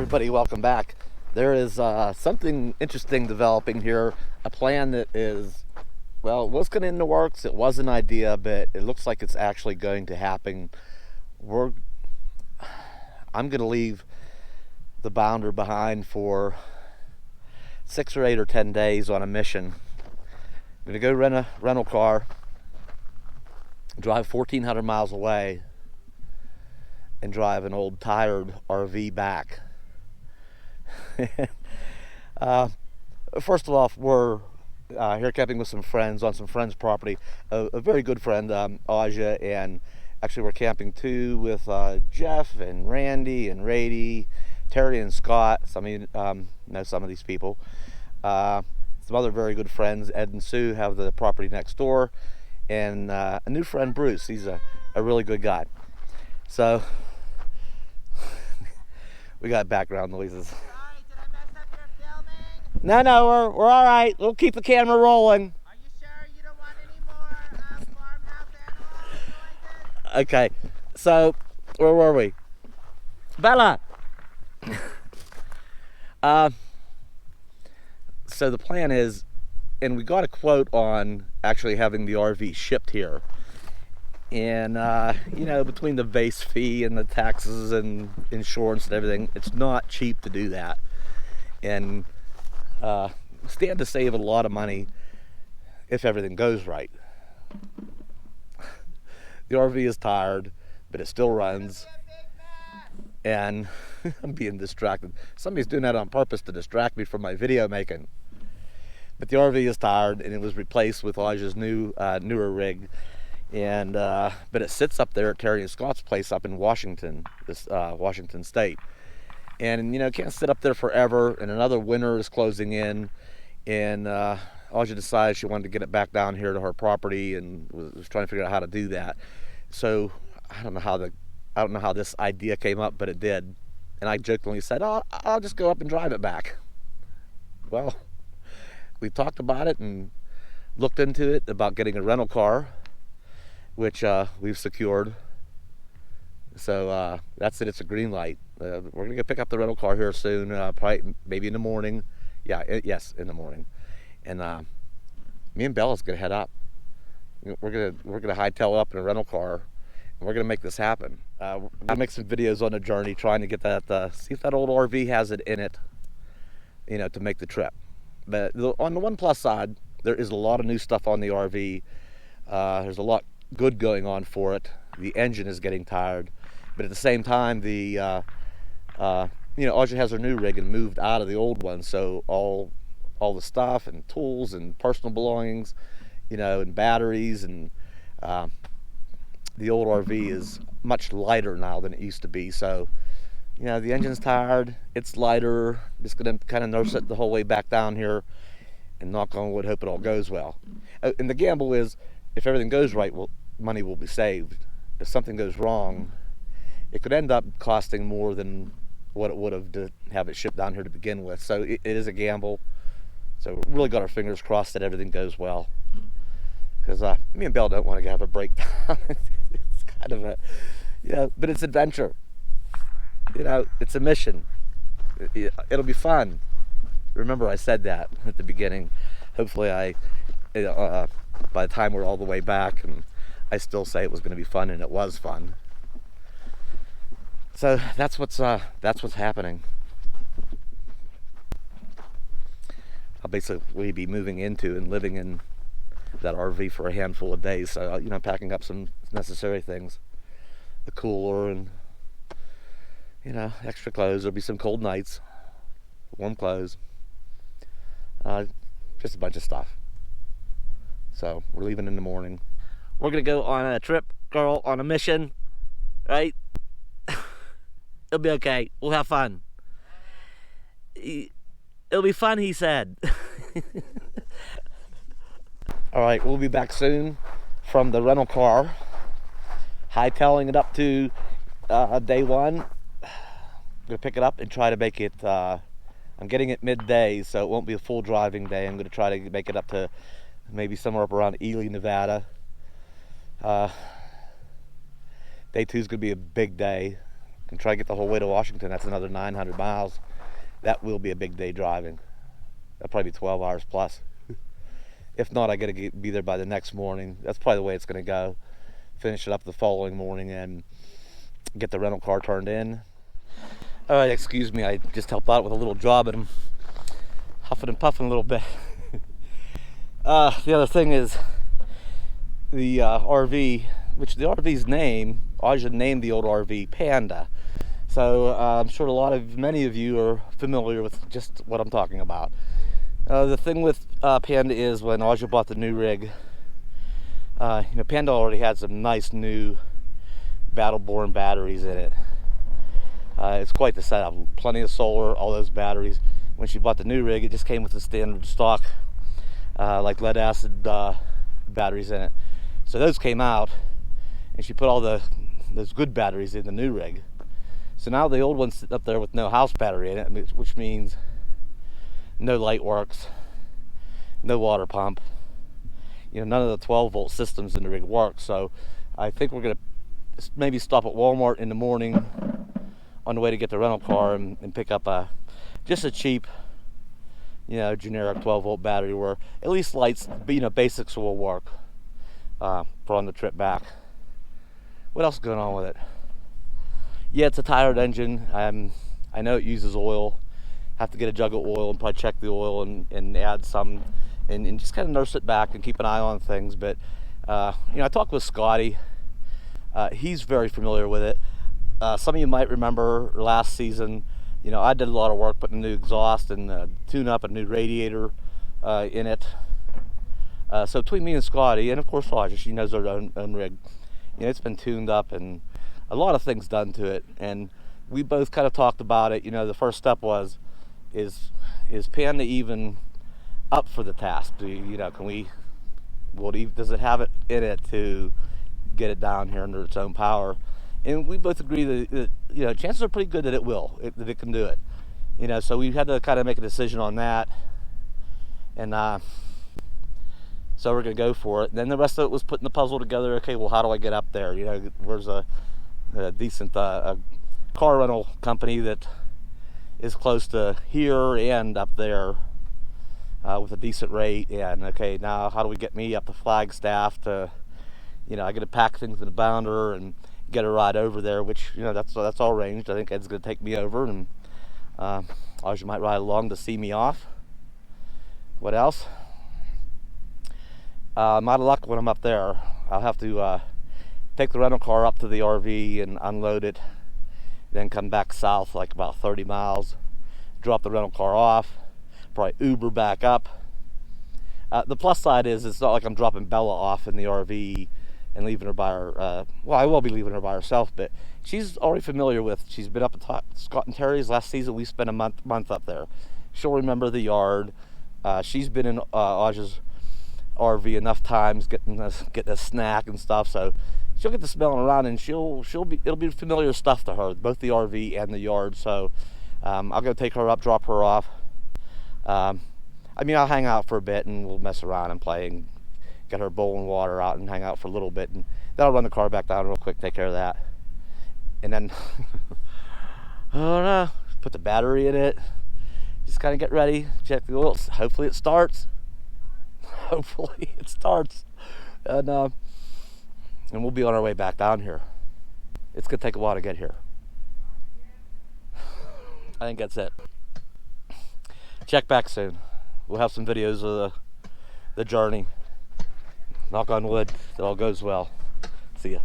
everybody, welcome back. There is something interesting developing here. A plan that is, well, it was going in the works. It was an idea, but it looks like it's actually going to happen. I'm going to leave the Bounder behind for 6 or 8 or 10 days on a mission. I'm going to go rent a rental car, drive 1,400 miles away, and drive an old tired RV back. First of all, we're here camping with some friends on some friends' property. A very good friend, Aja, and actually we're camping too with Jeff and Randy and Rady, Terry and Scott. Some of you know some of these people. Some other very good friends, Ed and Sue, have the property next door, and a new friend, Bruce. He's a really good guy. So we got background noises. Sorry, did I mess up your filming? No, we're all right. We'll keep the camera rolling. Are you sure you don't want any more farmhouse animal noises? Okay, so where were we? Bella. So the plan is, and we got a quote on actually having the RV shipped here. And between the base fee and the taxes and insurance and everything, it's not cheap to do that. And stand to save a lot of money if everything goes right. The RV is tired, but it still runs. And I'm being distracted. Somebody's doing that on purpose to distract me from my video making. But the RV is tired, and it was replaced with Aja's newer rig. And but it sits up there at Terry and Scott's place up in Washington, Washington State. And it can't sit up there forever, and another winter is closing in, and Aja decided she wanted to get it back down here to her property, and was trying to figure out how to do that. So I don't know how this idea came up, but it did. And I jokingly said, "Oh, I'll just go up and drive it back." Well, we talked about it and looked into it about getting a rental car, which we've secured. So that's it. It's a green light. We're gonna go pick up the rental car here soon, probably maybe in the morning. Yes, in the morning. And me and Bella's gonna head up. We're gonna hightail up in a rental car, and we're gonna make this happen. I'll make some videos on the journey, trying to get that, see if that old RV has it in it, to make the trip. But on the one plus side, there is a lot of new stuff on the RV. There's a lot good going on for it. The engine is getting tired, but at the same time, Aja has her new rig and moved out of the old one, so all the stuff and tools and personal belongings, and batteries, and the old RV is much lighter now than it used to be. So the engine's tired, it's lighter. Just gonna kind of nurse it the whole way back down here, and knock on wood, hope it all goes well. And the gamble is, if everything goes right, well, money will be saved. If something goes wrong, it could end up costing more than what it would have to have it shipped down here to begin with. So it is a gamble. So we really got our fingers crossed that everything goes well. Because me and Belle don't want to have a breakdown. It's kind of a, but it's adventure. It's a mission. It'll be fun. Remember, I said that at the beginning. Hopefully by the time we're all the way back, and I still say it was going to be fun, and it was fun. So that's what's happening. I'll basically be moving into and living in that RV for a handful of days. So packing up some necessary things, the cooler, and extra clothes. There'll be some cold nights, warm clothes, just a bunch of stuff. So we're leaving in the morning. We're gonna go on a trip, girl, on a mission, right? It'll be okay. We'll have fun. It'll be fun, he said. All right, we'll be back soon from the rental car, hightailing it up to day one. I'm gonna pick it up and try to make it. I'm getting it midday, so it won't be a full driving day. I'm gonna try to make it up to maybe somewhere up around Ely, Nevada. Day 2 is gonna be a big day. and try to get the whole way to Washington. That's another 900 miles. That will be a big day driving. That'll probably be 12 hours plus. If not, I got to be there by the next morning. That's probably the way it's going to go. Finish it up the following morning and get the rental car turned in. All right, excuse me, I just helped out with a little job and I'm huffing and puffing a little bit. The other thing is the RV, which the RV's name, I should name the old RV Panda. So I'm sure many of you are familiar with just what I'm talking about. The thing with Panda is when Aja bought the new rig, Panda already had some nice new Battle-Born batteries in it. It's quite the setup. Plenty of solar, all those batteries. When she bought the new rig, it just came with the standard stock, like lead acid batteries in it. So those came out, and she put all those good batteries in the new rig. So now the old one's sitting up there with no house battery in it, which means no light works, no water pump. None of the 12-volt systems in the rig work. So I think we're gonna maybe stop at Walmart in the morning on the way to get the rental car and pick up just a cheap, generic 12-volt battery where at least lights, basics will work for on the trip back. What else is going on with it? Yeah, it's a tired engine. I know it uses oil. Have to get a jug of oil and probably check the oil and add some and just kind of nurse it back and keep an eye on things. But I talked with Scotty. He's very familiar with it. Some of you might remember last season, I did a lot of work putting a new exhaust and tune up a new radiator in it. So between me and Scotty, and of course Aja, she knows her own rig, it's been tuned up and a lot of things done to it. And we both kind of talked about it. The first step is Panda even up for the task? Does it have it in it to get it down here under its own power? And we both agree that chances are pretty good that that it can do it. So we had to kind of make a decision on that, and so we're gonna go for it. And then the rest of it was putting the puzzle together. Okay, well, how do I get up there? Where's a decent car rental company that is close to here and up there with a decent rate? And okay, now how do we get me up to Flagstaff to, I got to pack things in a bounder and get a ride over there, which that's all arranged. I think Ed's gonna take me over, and Aja might ride along to see me off. What else? I'm out of luck when I'm up there. I'll have to take the rental car up to the RV and unload it, then come back south like about 30 miles, drop the rental car off, probably Uber back up. The plus side is it's not like I'm dropping Bella off in the RV and leaving her by her, I will be leaving her by herself, but she's already familiar with, she's been up at Scott and Terry's. Last season we spent a month up there. She'll remember the yard. She's been in Aja's RV enough times getting a snack and stuff, so she'll get to smelling around, and it'll be familiar stuff to her, both the RV and the yard. So I'll go take her up, drop her off. I'll hang out for a bit and we'll mess around and play and get her bowl and water out and hang out for a little bit, and then I'll run the car back down real quick, take care of that, and then put the battery in it, just kind of get ready, check the oil. Hopefully it starts. And we'll be on our way back down here. It's gonna take a while to get here. I think that's it. Check back soon. We'll have some videos of the journey. Knock on wood, it all goes well. See ya.